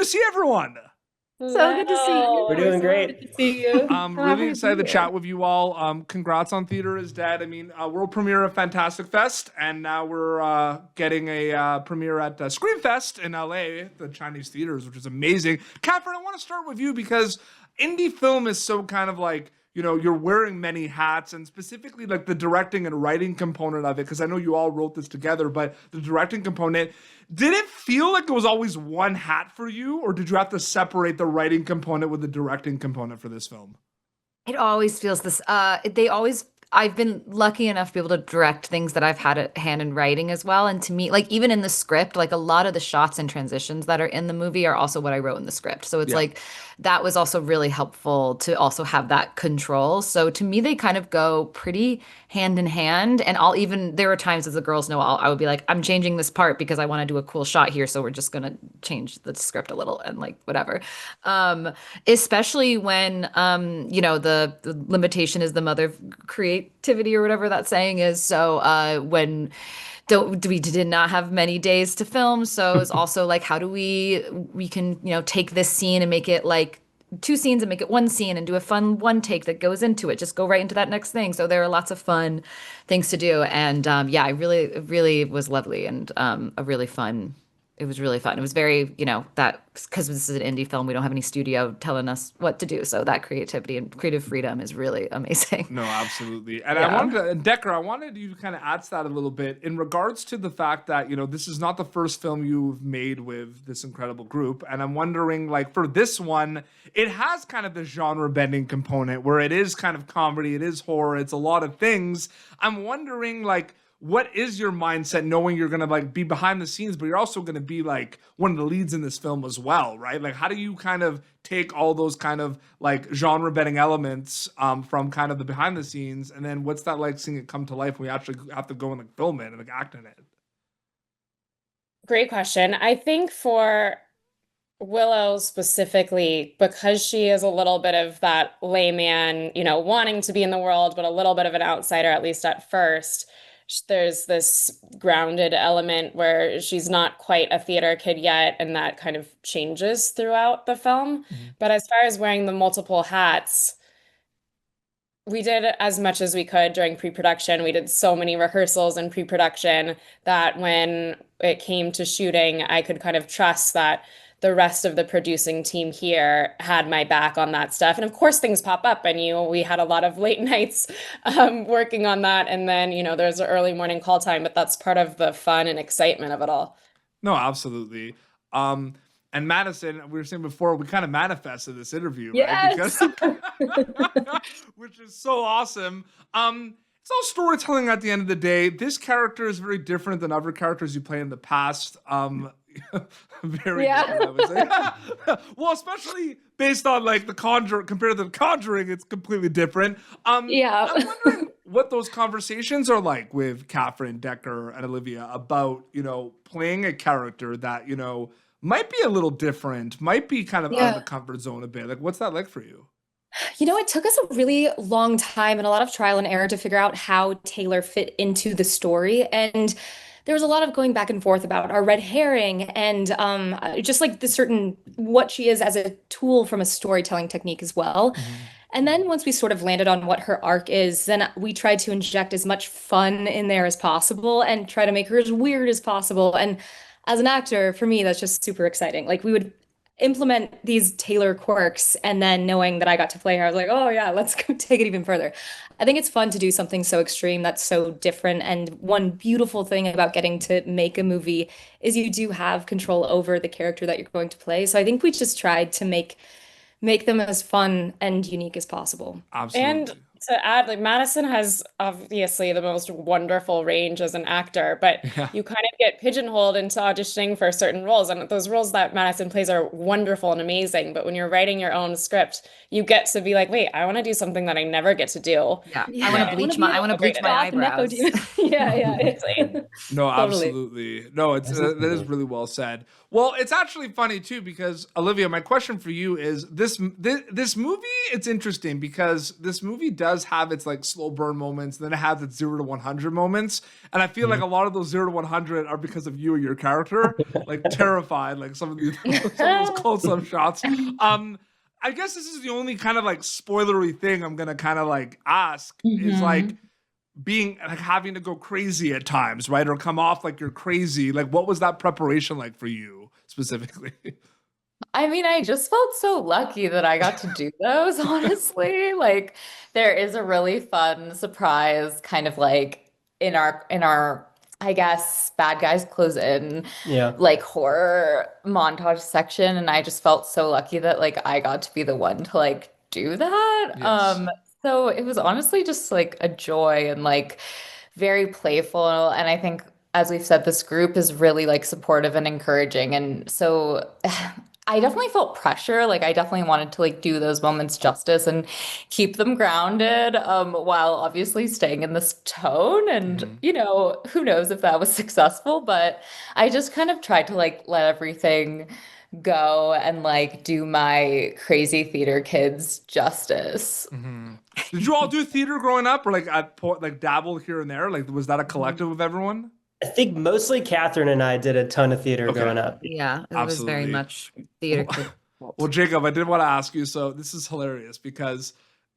to see everyone. So good to see you. We're doing great. Good to see you. I'm really excited to chat with you all. Congrats on Theater is Dead. I mean, world premiere of Fantastic Fest, and now we're getting a premiere at Screamfest in LA, the Chinese theaters, which is amazing. Katherine, I want to start with you because indie film is so kind of like, you know, you're wearing many hats, and specifically like the directing and writing component of it, because I know you all wrote this together, but the directing component, did it feel like it was always one hat for you, or did you have to separate the writing component with the directing component for this film? It always feels this. I've been lucky enough to be able to direct things that I've had a hand in writing as well. And to me, like even in the script, like a lot of the shots and transitions that are in the movie are also what I wrote in the script. So it's like that was also really helpful to also have that control. So to me, they kind of go pretty hand in hand. And there were times, as the girls know, I would be like, I'm changing this part because I want to do a cool shot here. So we're just going to change the script a little and like whatever. Especially when, the limitation is the mother of creativity or whatever that saying is. So when we did not have many days to film. So it's also like, how do we can, take this scene and make it like two scenes and make it one scene and do a fun one take that goes into it, just go right into that next thing. So there are lots of fun things to do. And it really was lovely and it was really fun. It was very, that because this is an indie film, we don't have any studio telling us what to do. So that creativity and creative freedom is really amazing. No, absolutely. And Decker, I wanted you to kind of add to that a little bit in regards to the fact that, this is not the first film you've made with this incredible group. And I'm wondering, like, for this one, it has kind of the genre bending component where it is kind of comedy, it is horror, it's a lot of things. I'm wondering, like, what is your mindset knowing you're going to like be behind the scenes, but you're also going to be like one of the leads in this film as well, right? Like, how do you kind of take all those kind of like genre bending elements from kind of the behind the scenes? And then what's that like seeing it come to life when we actually have to go and like film it and like act in it? Great question. I think for Willow specifically, because she is a little bit of that layman, wanting to be in the world, but a little bit of an outsider, at least at first, there's this grounded element where she's not quite a theater kid yet, and that kind of changes throughout the film. Mm-hmm. But as far as wearing the multiple hats, we did as much as we could during pre-production. We did so many rehearsals and pre-production that when it came to shooting, I could kind of trust that the rest of the producing team here had my back on that stuff. And of course things pop up, and we had a lot of late nights working on that. And then, there's an early morning call time, but that's part of the fun and excitement of it all. No, absolutely. And Madison, we were saying before, we kind of manifested this interview, yes. right? Because, which is so awesome. It's all storytelling at the end of the day. This character is very different than other characters you play in the past. Very different, I would say. Well, especially based on like The Conjuring, compared to The Conjuring, it's completely different. I'm wondering what those conversations are like with Katherine, Decker, and Olivia about, playing a character that, might be a little different, might be kind of out of the comfort zone a bit. Like, what's that like for you? It took us a really long time and a lot of trial and error to figure out how Taylor fit into the story. And there was a lot of going back and forth about our red herring and just like what she is as a tool from a storytelling technique as well. Mm-hmm. And then once we sort of landed on what her arc is, then we tried to inject as much fun in there as possible and try to make her as weird as possible. And as an actor, for me, that's just super exciting. Like we would implement these Taylor quirks, and then knowing that I got to play her, I was like, oh yeah, let's go take it even further. I think it's fun to do something so extreme that's so different. And one beautiful thing about getting to make a movie is you do have control over the character that you're going to play. So I think we just tried to make them as fun and unique as possible. Absolutely. And to add, like Madison has obviously the most wonderful range as an actor, but you kind of get pigeonholed into auditioning for certain roles. And those roles that Madison plays are wonderful and amazing. But when you're writing your own script, you get to be like, wait, I want to do something that I never get to do. Yeah. I want to bleach my eyebrows. Yeah. No, absolutely. No, that is really well said. Well, it's actually funny too, because Olivia, my question for you is this movie, it's interesting because this movie does does have its like slow burn moments, then it has its 0 to 100 moments, and I feel like a lot of those 0 to 100 are because of you or your character, like terrified, like some of these close-up shots. I guess this is the only kind of like spoilery thing I'm gonna kind of like ask is like being like having to go crazy at times, right? Or come off like you're crazy. Like, what was that preparation like for you specifically? I mean, I just felt so lucky that I got to do those, honestly. Like there is a really fun surprise kind of like in our I guess bad guys close in like horror montage section, and I just felt so lucky that like I got to be the one to like do that. Yes. So it was honestly just like a joy and like very playful, and I think as we've said, this group is really like supportive and encouraging, and so I definitely felt pressure. Like I definitely wanted to like do those moments justice and keep them grounded, while obviously staying in this tone. And you know, who knows if that was successful, but I just kind of tried to like let everything go and like do my crazy theater kids justice. Did you all do theater growing up, or like like dabble here and there? Like, was that a collective of everyone? I think mostly Katherine and I did a ton of theater growing up. Yeah, it was very Absolutely. much theater. Well, Jacob, I did want to ask you. So this is hilarious because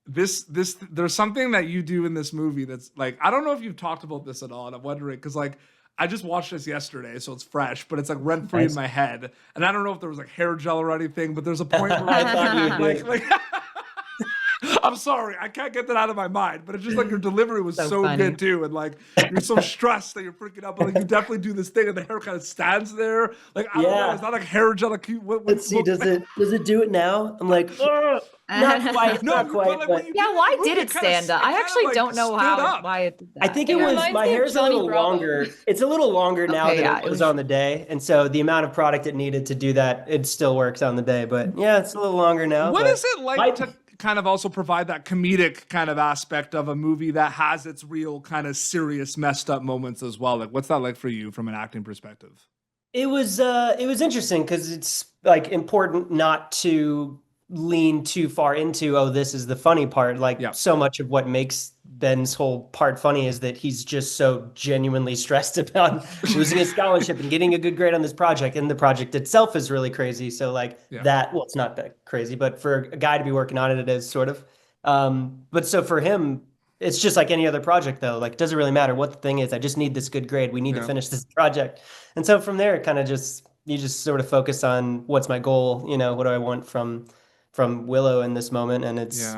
there's something that you do in this movie that's like, I don't know if you've talked about this at all, and I'm wondering because like I just watched this yesterday, so it's fresh, but it's like rent free in my head, and I don't know if there was like hair gel or anything, but there's a point where I thought you like I'm sorry, I can't get that out of my mind, but it's just like your delivery was so funny. good too, and like you're so stressed that you're freaking out, but like you definitely do this thing, and the hair kind of stands there. Like I don't know, it's not like hair gel. Like, Let's see, does it do it now? I'm like, not quite, not quite. like, But Yeah, why did it stand up? I actually don't know why it did that. I think it was reminds my me of hair's a Johnny little Bravo. longer. It's a little longer now Okay, than yeah, it it was was- on the day, and so the amount of product it needed to do that, it still works on the day. But yeah, it's a little longer now. What but is it like to kind of also provide that comedic kind of aspect of a movie that has its real kind of serious messed up moments as well? Like, what's that like for you from an acting perspective? It was interesting because it's like important not to lean too far into, oh, this is the funny part. Like so much of what makes Ben's whole part funny is that he's just so genuinely stressed about losing his scholarship and getting a good grade on this project. And the project itself is really crazy. So like that, well, it's not that crazy, but for a guy to be working on it, it is sort of. But so for him, it's just like any other project though. Like it doesn't really matter what the thing is. I just need this good grade. We need to finish this project. And so from there, it kind of you just sort of focus on what's my goal, you know, what do I want from Willow in this moment, and it's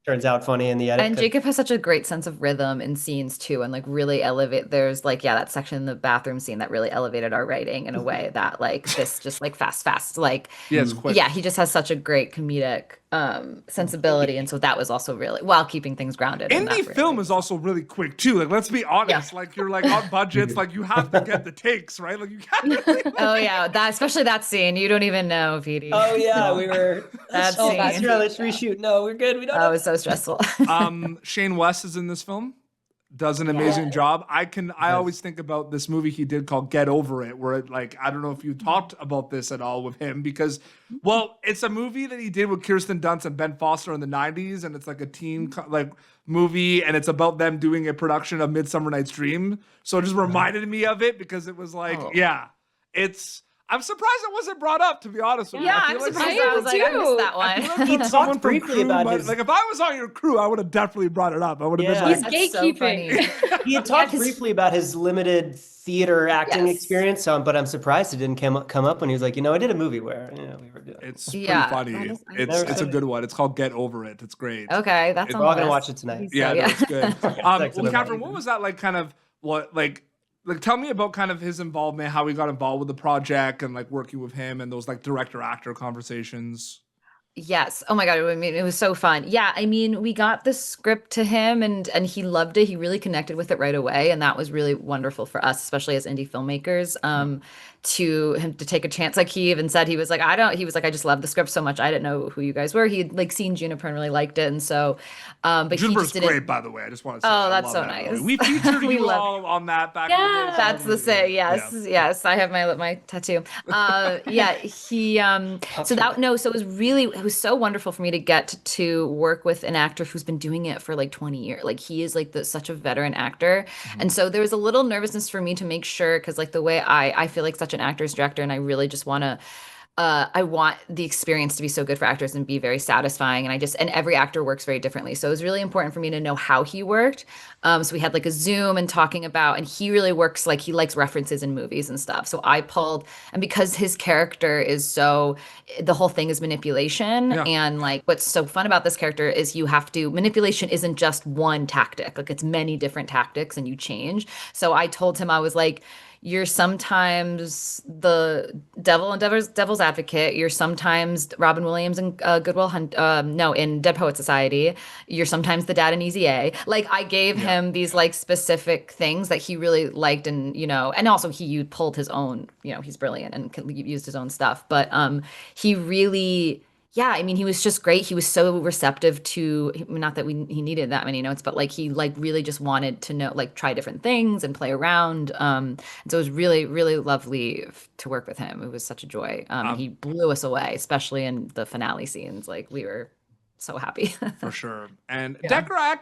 turns out funny in the edit. And Jacob has such a great sense of rhythm in scenes too, and like really there's like that section in the bathroom scene that really elevated our writing in a way that like this just like fast like it's quick. Yeah, he just has such a great comedic sensibility, and so that was also really while keeping things grounded. Indie film is also really quick too. Like, let's be honest. Like, you're like on budgets. Like, you have to get the takes right. Like, you can't. Oh yeah, especially that scene. You don't even know, Petey. Oh yeah, we were. That scene. Let's reshoot. No, we're good. We don't. Oh, it was so stressful. Shane West is in this film. Does an amazing job. I always think about this movie he did called Get Over It, where like, I don't know if you talked about this at all with him, because, well, it's a movie that he did with Kirsten Dunst and Ben Foster in the 90s, and it's like a teen like movie, and it's about them doing a production of Midsummer Night's Dream. So it just reminded me of it because it was like, I'm surprised it wasn't brought up, to be honest with you. Yeah, I feel I'm like surprised. someone- I was like, I missed that one. He someone talked from briefly crew about might- his. like if I was on your crew, I would have definitely brought it up. I would have been like, He's That's so gatekeeping. funny. He had talked briefly about his limited theater acting Yes. experience, but I'm surprised it didn't come up when he was like, I did a movie where we were doing. it's pretty Yeah. funny. It's a good one. It's called Get Over It. It's great. Okay, that's on We're all the gonna list. watch it tonight. Yeah, no, it's good. Excellent. Well, Catherine, what was that like? Kind of what like tell me about kind of his involvement, how he got involved with the project, and like working with him, and those like director actor conversations. Yes. Oh my God. I mean, it was so fun. Yeah. I mean, we got the script to him and he loved it. He really connected with it right away. And that was really wonderful for us, especially as indie filmmakers, to him to take a chance. Like he even said, he was like, I just love the script so much. I didn't know who you guys were. He'd like seen Juniper and really liked it. And so, but he Juniper's just didn't. great, by the way. I just want to say, Oh, I that's love so that nice. movie. We featured We you love all on that back in the day. That's the say. Yes, yes. I have my tattoo. Yeah. He. So it was really it was so wonderful for me to get to work with an actor who's been doing it for like 20 years. Like he is like such a veteran actor. And so there was a little nervousness for me to make sure, because like the way I feel like such an actor's director, and I really just want to I want the experience to be so good for actors and be very satisfying. And every actor works very differently. So it was really important for me to know how he worked. So we had like a Zoom and talking about, and he really works like he likes references in movies and stuff. So I pulled, and because his character is so, the whole thing is manipulation. Yeah. And like what's so fun about this character is manipulation isn't just one tactic, like it's many different tactics and you change. So I told him, I was like, you're sometimes the devil and devil's advocate. You're sometimes Robin Williams in Good Will Hunt. No, in Dead Poet Society. You're sometimes the dad in Easy A. Like I gave him these like specific things that he really liked, and and also he pulled his own. He's brilliant and used his own stuff. But he really. Yeah, I mean, he was just great. He was so receptive to, not that he needed that many notes, but like he like really just wanted to know, like try different things and play around. And so it was really, really lovely to work with him. It was such a joy. He blew us away, especially in the finale scenes. Like we were so happy. For sure. And Decker, I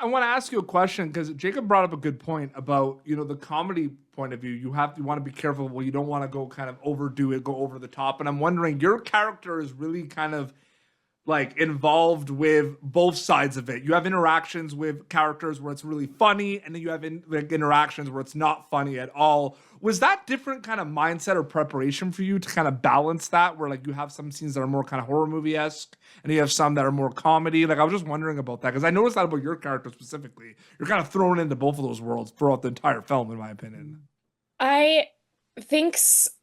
want to ask you a question, because Jacob brought up a good point about, the comedy point of view. You want to be careful. Well, you don't want to go kind of overdo it, go over the top. And I'm wondering, your character is really kind of like involved with both sides of it. You have interactions with characters where it's really funny, and then you have interactions where it's not funny at all. Was that different kind of mindset or preparation for you to kind of balance that, where like you have some scenes that are more kind of horror movie-esque and you have some that are more comedy? Like I was just wondering about that, because I noticed that about your character specifically. You're kind of thrown into both of those worlds throughout the entire film, in my opinion. I think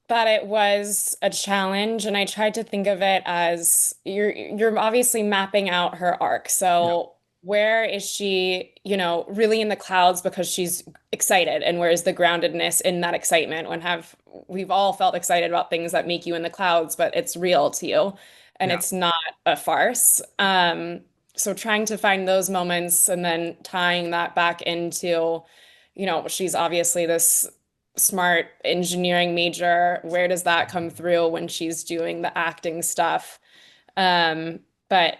that it was a challenge, and I tried to think of it as you're obviously mapping out her arc. So where is she, really in the clouds because she's excited, and where is the groundedness in that excitement we've all felt excited about things that make you in the clouds, but it's real to you and it's not a farce. So trying to find those moments and then tying that back into, she's obviously this smart engineering major. Where does that come through when she's doing the acting stuff? But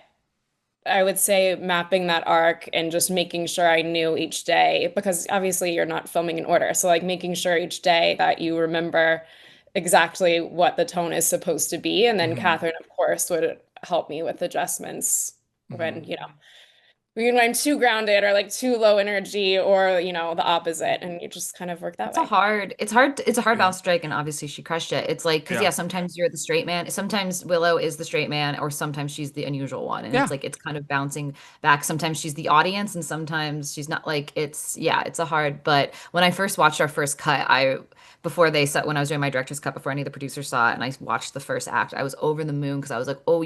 I would say mapping that arc and just making sure I knew each day, because obviously you're not filming in order. So like making sure each day that you remember exactly what the tone is supposed to be. And then Katherine, of course, would help me with adjustments when, when I'm too grounded or like too low energy, or the opposite, and you just kind of work that way. It's a hard balance to strike, and obviously she crushed it. It's like, because sometimes you're the straight man, sometimes Willow is the straight man, or sometimes she's the unusual one, and it's like it's kind of bouncing back. Sometimes she's the audience and sometimes she's not. Like it's a hard. But when I first watched our first cut, when I was doing my director's cut, before any of the producers saw it, and I watched the first act, I was over the moon, because I was like, oh,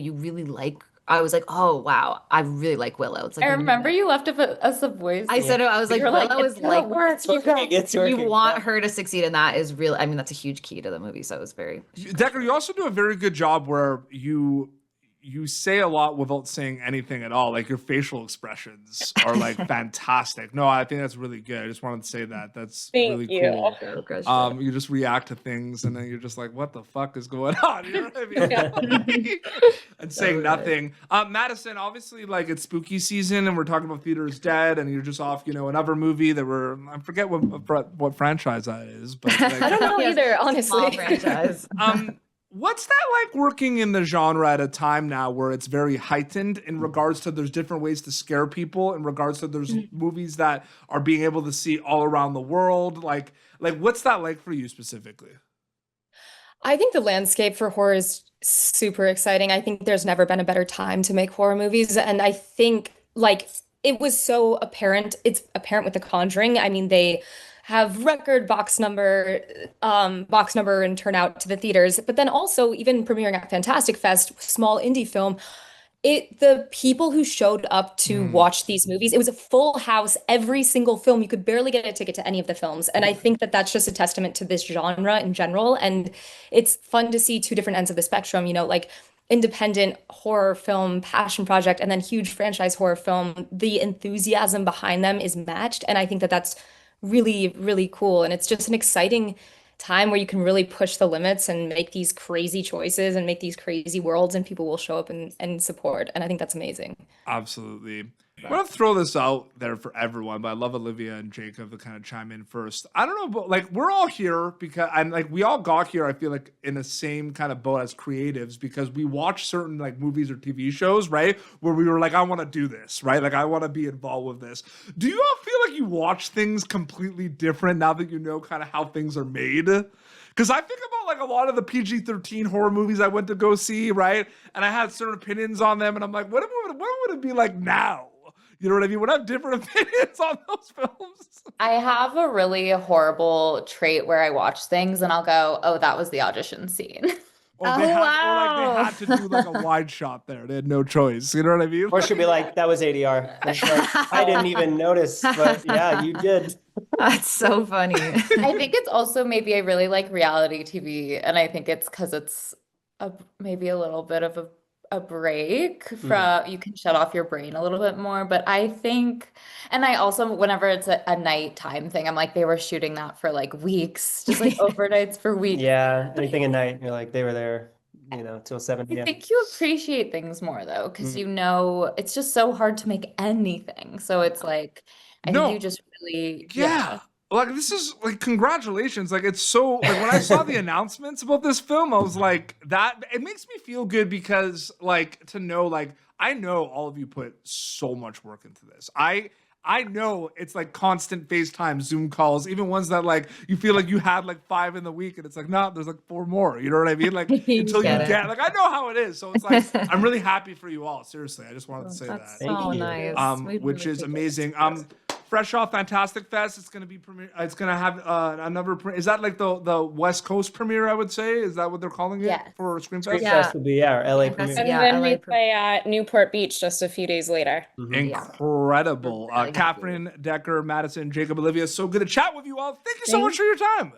I was like, oh, wow, I really like Willow. It's like, I remember you left us a voice. I said, I was like, Willow is like, It's working. You want her to succeed, and that is really, I mean, that's a huge key to the movie. So it was very. Decker, you also do a very good job where you say a lot without saying anything at all. Like your facial expressions are like fantastic. No, I think that's really good. I just wanted to say that. That's really cool. You just react to things and then you're just like, what the fuck is going on? You know what I mean? And saying nothing. Madison, obviously like it's spooky season and we're talking about Theater is Dead and you're just off, another movie that I forget what franchise that is, but like, I don't know either, honestly. Small franchise. What's that like working in the genre at a time now where it's very heightened in regards to there's different ways to scare people, in regards to there's movies that are being able to see all around the world? Like what's that like for you specifically? I think the landscape for horror is super exciting. I think there's never been a better time to make horror movies. And I think like it was so apparent. It's apparent with The Conjuring. I mean, they have record box number and turnout to the theaters, but then also even premiering at Fantastic Fest, small indie film, the people who showed up to watch these movies, it was a full house, every single film. You could barely get a ticket to any of the films. And I think that that's just a testament to this genre in general. And it's fun to see two different ends of the spectrum, like independent horror film passion project and then huge franchise horror film. The enthusiasm behind them is matched. And I think that that's really, really cool. And it's just an exciting time where you can really push the limits and make these crazy choices and make these crazy worlds, and people will show up and support. And I think that's amazing. Absolutely. I'm going to throw this out there for everyone, but I love Olivia and Jacob to kind of chime in first. I don't know, but like we're all here because I'm like we all got here, I feel like, in the same kind of boat as creatives because we watch certain like movies or TV shows, right? Where we were like, I want to do this, right? Like I want to be involved with this. Do you all feel like you watch things completely different now that you know kind of how things are made? Because I think about like a lot of the PG-13 horror movies I went to go see, right? And I had certain opinions on them, and I'm like, what would it be like now? You know what I mean? Would I have different opinions on those films? I have a really horrible trait where I watch things and I'll go, oh, that was the audition scene. Or they had to do like a wide shot there. They had no choice. You know what I mean? Or she'll be like, that was ADR. Like, I didn't even notice, but yeah, you did. That's so funny. I think it's also maybe I really like reality TV, and I think it's because it's maybe a little bit of a break from you can shut off your brain a little bit more. But I think, and I also, whenever it's a nighttime thing, I'm like, they were shooting that for like weeks, just like overnights for weeks. Yeah, anything at night, you're like, they were there, till 7 I p.m. think you appreciate things more though, because it's just so hard to make anything. So it's like, I think you just really, Like this is like congratulations. Like it's so like when I saw the announcements about this film, I was like that it makes me feel good because like to know like I know all of you put so much work into this. I know it's like constant FaceTime, Zoom calls, even ones that like you feel like you had like 5 in the week and it's like, no, there's like 4 more. You know what I mean? Like until you get like I know how it is. So it's like I'm really happy for you all. Seriously. I just wanted to say that. So nice. Which is amazing. Fresh off Fantastic Fest, it's gonna be premiere. It's gonna have another. Is that like the West Coast premiere? I would say. Is that what they're calling it for Screamfest? Screamfest will be our LA premiere. And then we play at Newport Beach just a few days later. Incredible. Catherine, Decker, Madison, Jacob, Olivia. So good to chat with you all. Thank you so much for your time.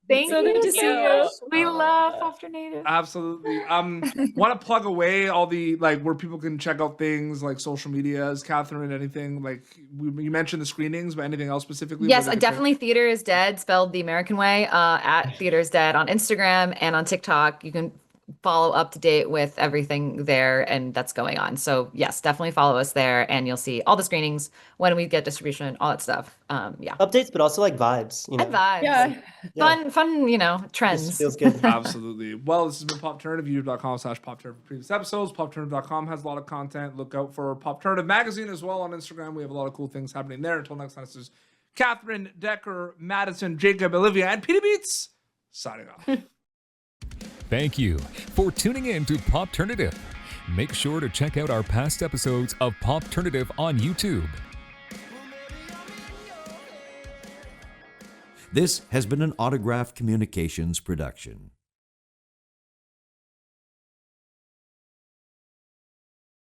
Thank So good you. to see you. We love Popternative. Absolutely. Want to plug away all the like where people can check out things like social medias, Catherine, anything like you mentioned the screenings, but anything else specifically? Yes, definitely Theater is Dead, spelled the American way, at Theater is Dead on Instagram and on TikTok. You can follow up to date with everything there and that's going on. So yes, definitely follow us there and you'll see all the screenings, when we get distribution, all that stuff. Updates, but also like vibes, And vibes. Yeah. Fun, trends. This feels good. Absolutely. Well, this has been Popternative, youtube.com/Popternative for previous episodes. Popternative.com has a lot of content. Look out for Popternative magazine as well on Instagram. We have a lot of cool things happening there. Until next time, this is Catherine, Decker, Madison, Jacob, Olivia, and Petey Beats signing off. Thank you for tuning in to Popternative. Make sure to check out our past episodes of Popternative on YouTube. This has been an Autograph Communications production.